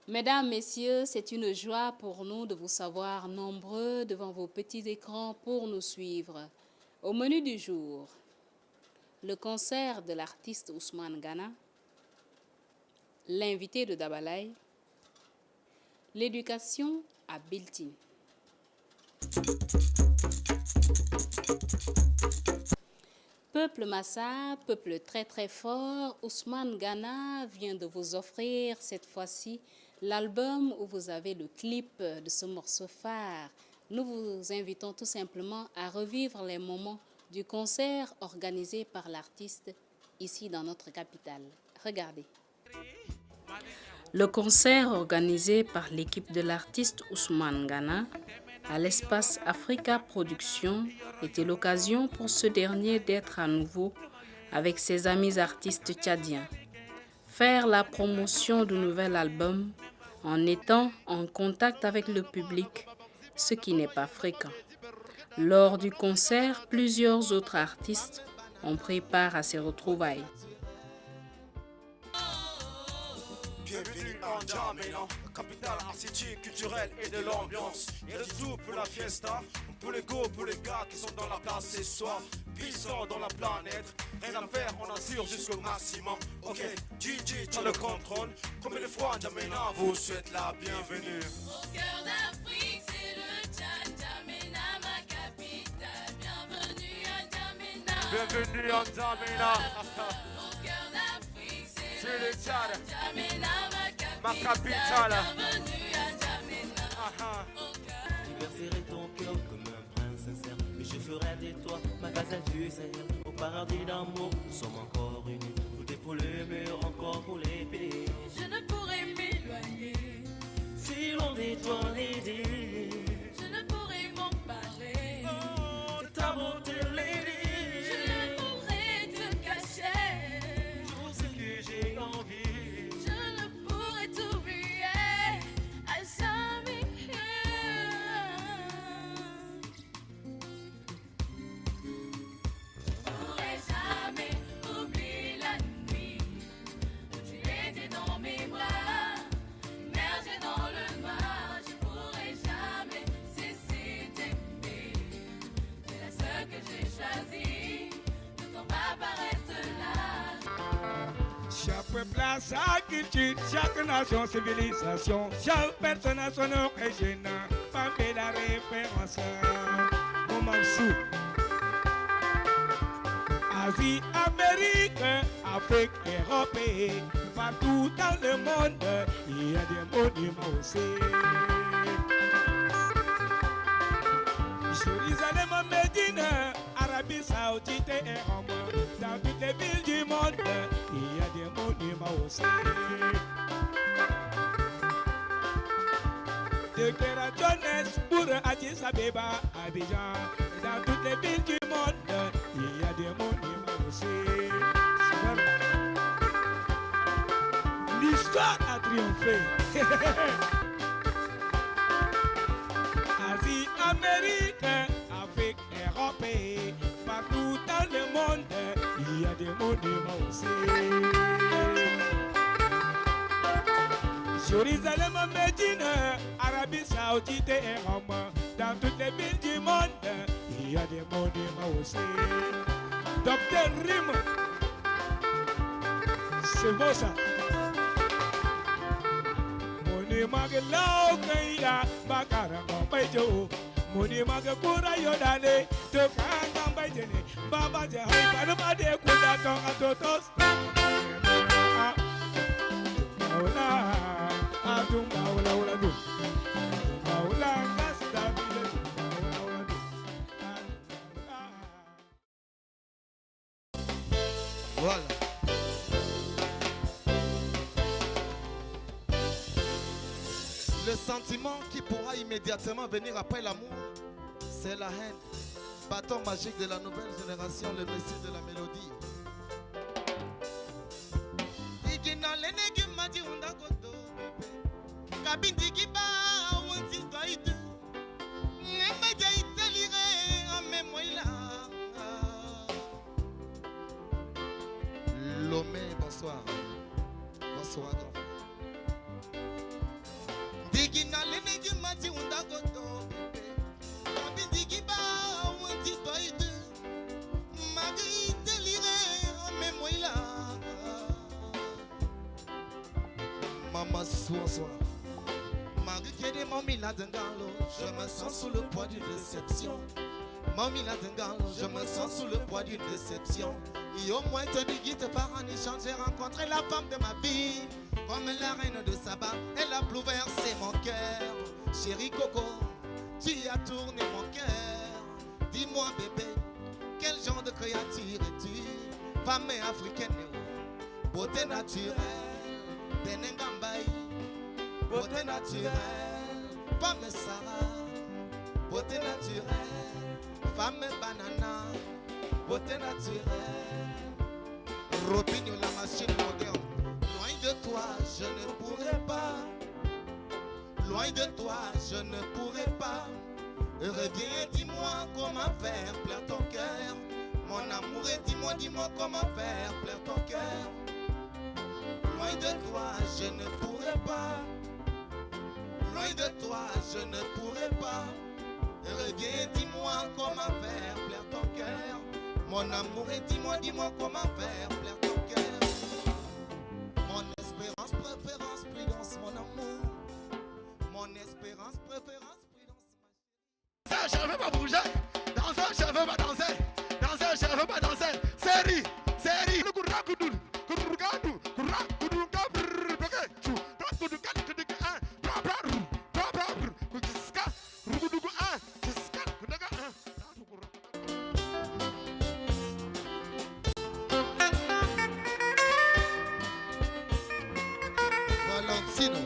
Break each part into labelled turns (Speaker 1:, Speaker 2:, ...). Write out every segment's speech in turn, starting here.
Speaker 1: Mesdames, Messieurs, c'est une joie pour nous de vous savoir nombreux devant vos petits écrans pour nous suivre. Au menu du jour, le concert de l'artiste Ousmane Gana, l'invité de Dabalaï, l'éducation à Biltine. Peuple Massa, peuple très très fort, Ousmane Gana vient de vous offrir cette fois-ci l'album où vous avez le clip de ce morceau phare. Nous vous invitons tout simplement à revivre les moments du concert organisé par l'artiste ici dans notre capitale. Regardez. Le concert organisé par l'équipe de l'artiste Ousmane Gana à l'espace Africa Production était l'occasion pour ce dernier d'être à nouveau avec ses amis artistes tchadiens, faire la promotion du nouvel album en étant en contact avec le public, ce qui n'est pas fréquent. Lors du concert, plusieurs autres artistes ont pris part à ces retrouvailles.
Speaker 2: Bienvenue en Djamena, capitale artistique, culturelle et de l'ambiance. Il y a de tout pour la fiesta, pour les go, pour les gars qui sont dans la place ce soir. Puissants dans la planète, rien à faire, on assure jusqu'au maximum. Ok, DJ, tu as le contrôle. Comme il est froid en Djamena, vous souhaite la bienvenue.
Speaker 3: Au cœur d'Afrique, c'est le Tchad, Djamena, ma capitale. Bienvenue à Djamena.
Speaker 2: Bienvenue en Djamena.
Speaker 3: Au cœur d'Afrique, c'est
Speaker 2: le Tchad,
Speaker 3: Djamena,
Speaker 2: ma capitale.
Speaker 3: Bienvenue à Djamena.
Speaker 4: Je verserai ton cœur comme un prince sincère. Et je ferai de toi ma gazelle du Sahel. Au paradis d'amour, nous sommes encore unis. Tout est pour le mur, encore pour les pays.
Speaker 3: Je ne pourrai m'éloigner.
Speaker 4: Si l'on de toi l'aider,
Speaker 3: Je ne pourrai m'emparer.
Speaker 4: ta beauté lady.
Speaker 3: Je ne pourrai te cacher.
Speaker 4: Tout ce que j'ai envie.
Speaker 3: Je ne pourrai t'oublier à jamais. Je pourrai jamais oublier la nuit où tu étais dans mes bras, immergé dans le noir. Je pourrai jamais cesser d'aimer. C'est la seule que j'ai choisie. Tout ton papa reste là.
Speaker 5: Chaque peuple a sa culture, chaque nation, civilisation, chaque personne a son origine, parmi la référence. Oumansou. Asie, Amérique, Afrique, Europe, et partout dans le monde, il y a des monuments aussi. Jérusalem, Médine, Arabie Saoudite et Rome, dans toutes les villes du monde, il y a des monuments aussi. De Kera Johannesburg, Addis Abeba, Abidjan, dans toutes les villes du monde, il y a des monuments aussi. L'histoire a triomphé. Asie, Amérique, Afrique, Europe, et partout dans le monde, il y a des monuments aussi. Jérusalem, Médine, Arabie Saoudite et Rome, dans toutes les villes du monde, il y a des monuments aussi. Docteur Rim, c'est beau ça. Monument que l'Okaïda, Bakarang Baïjo, monument que Koura Yodane, Tokang Baïjene, Baba Jahai, Panama de Kudaton Atotos.
Speaker 6: Voilà. Le sentiment qui pourra immédiatement venir après l'amour, c'est la haine. Bâton magique de la nouvelle génération, le messie de la mélodie. Lomé, bonsoir. Bonsoir, grand frère. Magoto bébé. Babindigiba, Wanti Toidu. Magie délirée, mais moi là. Maman soir. Magie qui est des mamie là d'Engalo. Je me sens sous le poids d'une déception. Mamie là d'Engalo, je me sens sous le poids d'une déception. Et au moins te dis par un échange, j'ai rencontré la femme de ma vie. Comme la reine de Saba, elle a bouleversé mon cœur. Chérie Coco, tu as tourné mon cœur. Dis-moi bébé, quel genre de créature es-tu? Femme africaine, beauté naturelle, Denengambaï, beauté naturelle, femme Sarah, beauté naturelle, femme banana, beauté naturelle, Robinho la machine moderne. Loin de toi, je ne pourrais pas. Loin de toi, je ne pourrais pas. Reviens, dis-moi comment faire plaire ton cœur. Mon amour, et dis-moi comment faire plaire ton cœur. Loin de toi, je ne pourrais pas. Loin de toi, je ne pourrais pas. Reviens, dis-moi comment faire plaire ton cœur. Mon amour, et dis-moi comment faire plaire ton cœur. Mon espérance, préférence, prudence, mon amour. Mon espérance, préférence, prudence. Je ne veux pas bouger. Danser, je ne veux pas danser. Danser, je ne veux pas danser. Série. Valentino.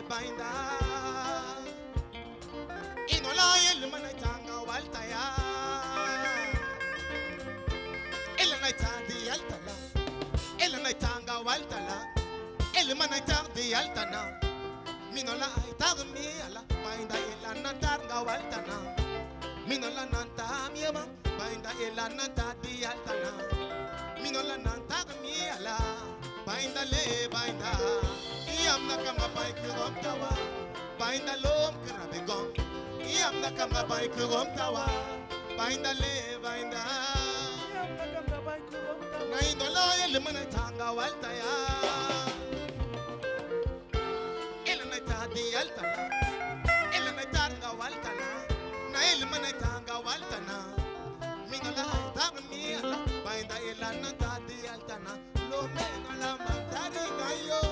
Speaker 6: Bainda inola yelmana tanga waltaya elana tandi altala elana tanga waltala elmana tandi altana minola tarmi ala bainda elana tanga waltana minola nanta miema bainda elana tandi altana minola nanta mi ala bainda le bainda Yamna kama bike rom tawa, bainda lom krabegom. Yamna kama bike rom tawa, bainda le bainda. Yamna kama bike rom tawa. Na indola elemana tanga waltaya. Elena tadi altana, elena tanga waltana. Na elemana tanga waltana. Mingola tagmi ala, bainda elana tadi altana. Lo mengola mandari gayo.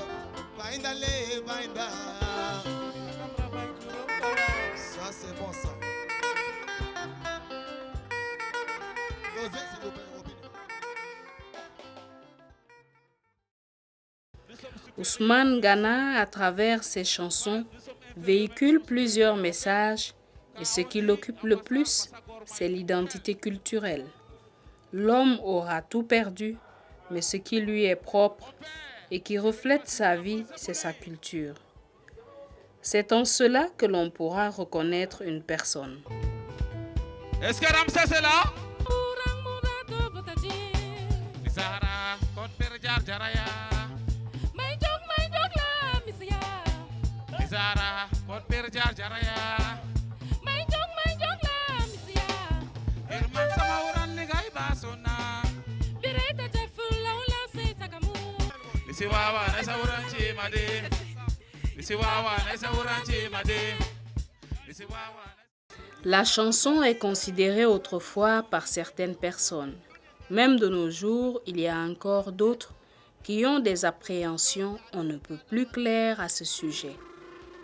Speaker 6: Bainda. Ça c'est bon ça. Dosez s'il vous plaît, Robin.
Speaker 1: Ousmane Gana, à travers ses chansons, véhicule plusieurs messages et ce qui l'occupe le plus, c'est l'identité culturelle. L'homme aura tout perdu, mais ce qui lui est propre et qui reflète sa vie, c'est sa culture. C'est en cela que l'on pourra reconnaître une personne.
Speaker 5: Est-ce que Ramsès est là?
Speaker 1: La chanson est considérée autrefois par certaines personnes. Même de nos jours, il y a encore d'autres qui ont des appréhensions on ne peut plus claires à ce sujet.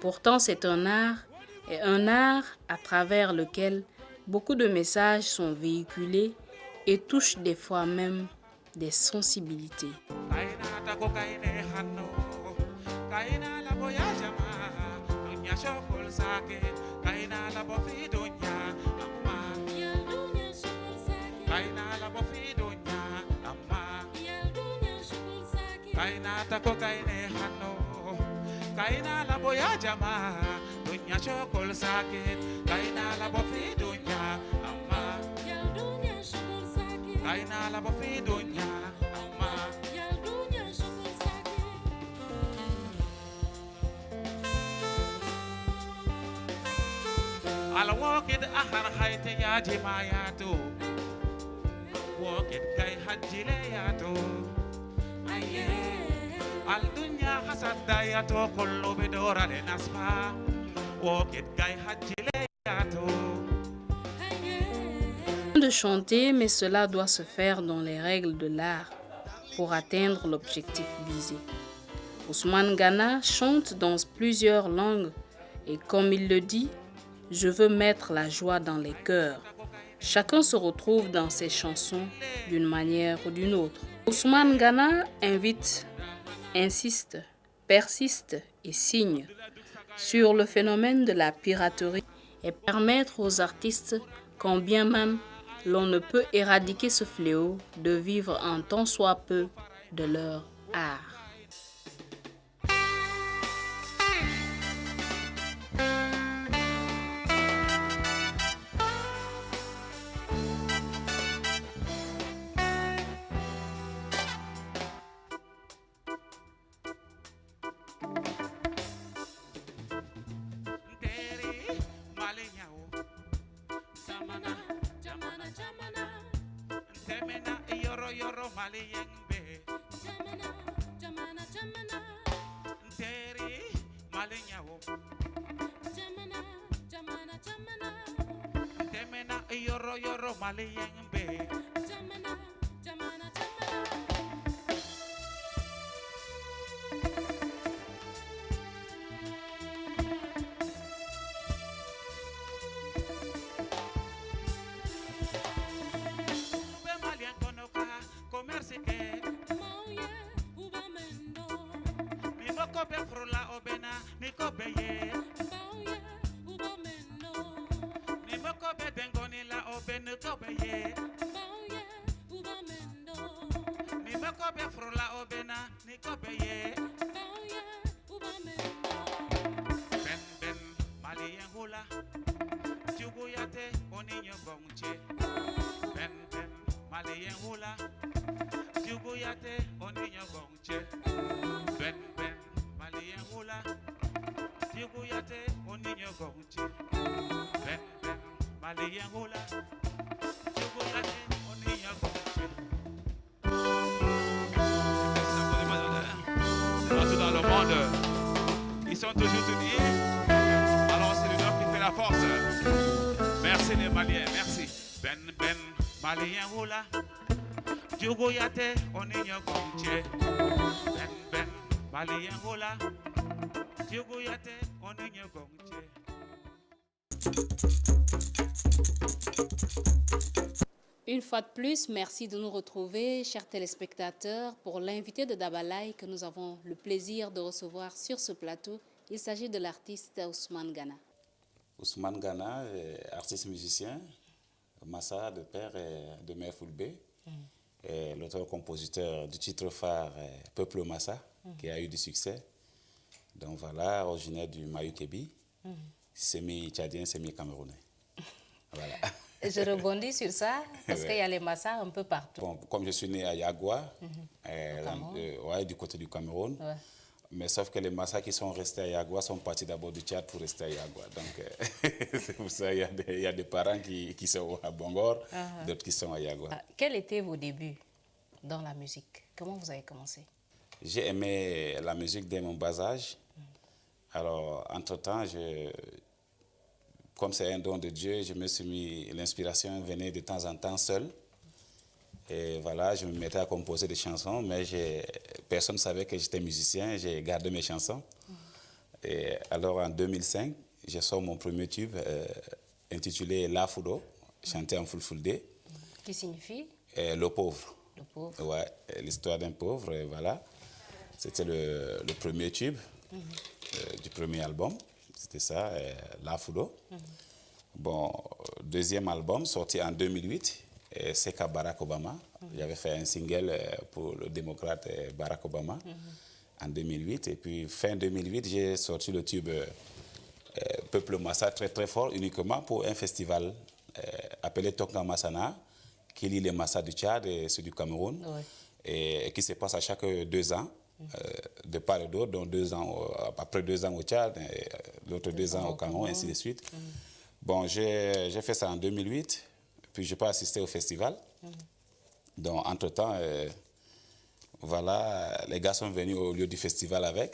Speaker 1: Pourtant, c'est un art à travers lequel beaucoup de messages sont véhiculés et touchent des fois même des sensibilités.
Speaker 7: Kaina la boya jama, dunya chokol sakit. Kaina la bofi dunya, amma. Kaina la bofi dunya, amma. I'll walk it ahar haite ya jimayato. Walk it kai hajileyato. Al dunya hasaddayato kullu bidora le nasma. Walk it kai hajileyato.
Speaker 1: De chanter, mais cela doit se faire dans les règles de l'art pour atteindre l'objectif visé. Ousmane Gana chante dans plusieurs langues et comme il le dit, je veux mettre la joie dans les cœurs. Chacun se retrouve dans ses chansons d'une manière ou d'une autre. Ousmane Gana invite, insiste, persiste et signe sur le phénomène de la piraterie et permettre aux artistes, quand bien même l'on ne peut éradiquer ce fléau, de vivre un tant soit peu de leur art.
Speaker 7: Partout dans le monde, ils sont toujours unis. Alors c'est le Nord qui fait la force. Merci les Maliens, merci. Ben ben Malien hula, Djogo yate oninyo gongche. Ben ben Malien hula, Djogo yate oninyo gongche.
Speaker 1: Une fois de plus, merci de nous retrouver, chers téléspectateurs, pour l'invité de Dabalaï que nous avons le plaisir de recevoir sur ce plateau. Il s'agit de l'artiste Ousmane Gana.
Speaker 8: Ousmane Gana, artiste musicien, Massa de père et de mère Fulbé, l'auteur-compositeur du titre phare Peuple Massa, qui a eu du succès. Donc voilà, originaire du Mayukebi, semi-tchadien, semi-camerounais. Voilà.
Speaker 1: Je rebondis sur ça parce qu'il y a les Massa un peu partout.
Speaker 8: Bon, comme je suis né à Yagua, du côté du Cameroun, mais sauf que les Massa qui sont restés à Yagua sont partis d'abord du Tchad pour rester à Yagua. Donc c'est pour ça qu'il y a des parents qui sont à Bangor, d'autres qui sont à Yagua.
Speaker 1: Quels étaient vos débuts dans la musique? Comment vous avez commencé?
Speaker 8: J'ai aimé la musique dès mon bas âge. Alors, entre-temps, comme c'est un don de Dieu, je me suis mis, l'inspiration venait de temps en temps seul. Et voilà, je me mettais à composer des chansons, mais personne ne savait que j'étais musicien, j'ai gardé mes chansons. Et alors en 2005, je sors mon premier tube intitulé La Fudo, chanté en fulfulde.
Speaker 1: Qui signifie?
Speaker 8: Le pauvre.
Speaker 1: Le pauvre.
Speaker 8: Ouais, l'histoire d'un pauvre, et voilà. C'était le premier tube du premier album. C'était ça, La Fudo. Bon, deuxième album sorti en 2008, c'est qu'à Barack Obama. J'avais fait un single pour le démocrate Barack Obama. en 2008. Et puis, fin 2008, j'ai sorti le tube Peuple Massa, très très fort, uniquement pour un festival appelé Tokna Massana, qui lie les Massa du Tchad et ceux du Cameroun, et qui se passe à chaque 2 ans, de part et d'autre, donc 2 ans, après 2 ans au Tchad, l'autre 2 ans au Cameroun, ainsi de suite. Bon, j'ai fait ça en 2008, puis je n'ai pas assisté au festival. Donc, entre-temps, voilà, les gars sont venus au lieu du festival avec.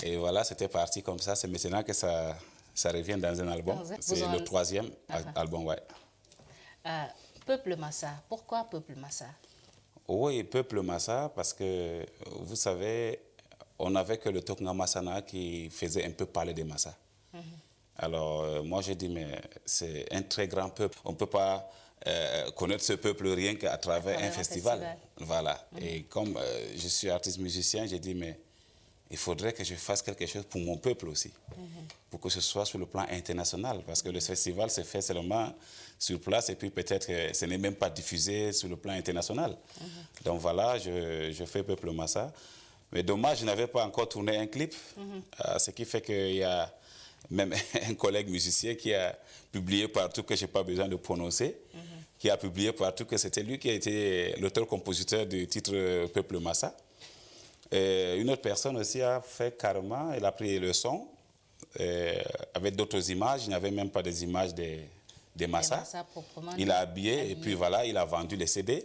Speaker 8: Et voilà, c'était parti comme ça. C'est maintenant que ça revient dans un album. C'est le 3e album, ouais.
Speaker 1: Peuple Massa, pourquoi Peuple Massa?
Speaker 8: Oui, Peuple Massa, parce que, vous savez, on n'avait que le Tokna Massana qui faisait un peu parler des Massa. Alors, moi, j'ai dit, mais c'est un très grand peuple. On ne peut pas connaître ce peuple rien qu'à travers un festival. Voilà. Et comme je suis artiste musicien, j'ai dit, mais il faudrait que je fasse quelque chose pour mon peuple aussi, pour que ce soit sur le plan international, parce que le festival se fait seulement sur place et puis peut-être que ce n'est même pas diffusé sur le plan international. Donc voilà, je fais Peuple Massa. Mais dommage, je n'avais pas encore tourné un clip, ce qui fait qu'il y a même un collègue musicien qui a publié partout que je n'ai pas besoin de prononcer, qui a publié partout que c'était lui qui a été l'auteur-compositeur du titre Peuple Massa. Et une autre personne aussi a fait carrément, elle a pris le son avec d'autres images, il n'y avait même pas des images des Massa. Il a habillé et puis voilà, il a vendu les CD.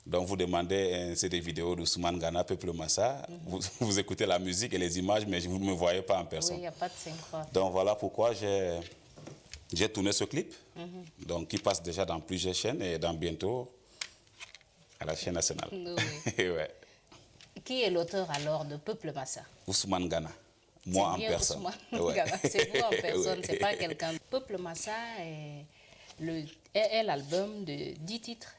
Speaker 8: Donc vous demandez un CD vidéo d'Ousmane Gana, Peuple Massa, vous écoutez la musique et les images, mais vous ne me voyez pas en personne.
Speaker 1: Oui, il n'y a pas de synchro.
Speaker 8: Donc voilà pourquoi j'ai tourné ce clip, donc qui passe déjà dans plusieurs chaînes et dans bientôt à la chaîne nationale.
Speaker 1: Oui.
Speaker 8: Ouais.
Speaker 1: Qui est l'auteur alors de Peuple Massa?
Speaker 8: Ousmane Gana. Moi en personne.
Speaker 1: Ouais. C'est vous en personne, c'est pas quelqu'un. Peuple Massa est l'album de 10 titres.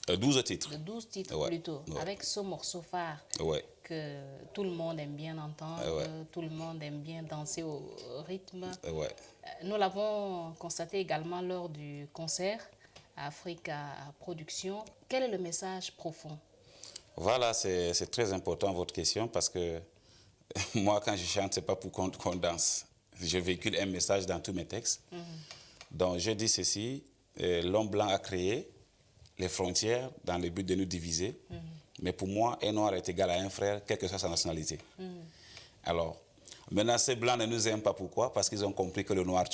Speaker 8: 12 titres.
Speaker 1: De 12 titres plutôt, avec ce morceau phare que tout le monde aime bien entendre, tout le monde aime bien danser au rythme. Nous l'avons constaté également lors du concert à Africa Production. Quel est le message profond? Voilà, c'est très important votre question parce que moi, quand je chante, ce n'est pas pour qu'on danse. Je véhicule un message dans tous mes textes. Donc, je dis ceci, l'homme blanc a créé les frontières dans le but de nous diviser. Mais pour moi, un noir est égal à un frère, quelle que soit sa nationalité. Alors, maintenant, ces blancs ne nous aiment pas. Pourquoi? Parce qu'ils ont compris que le noir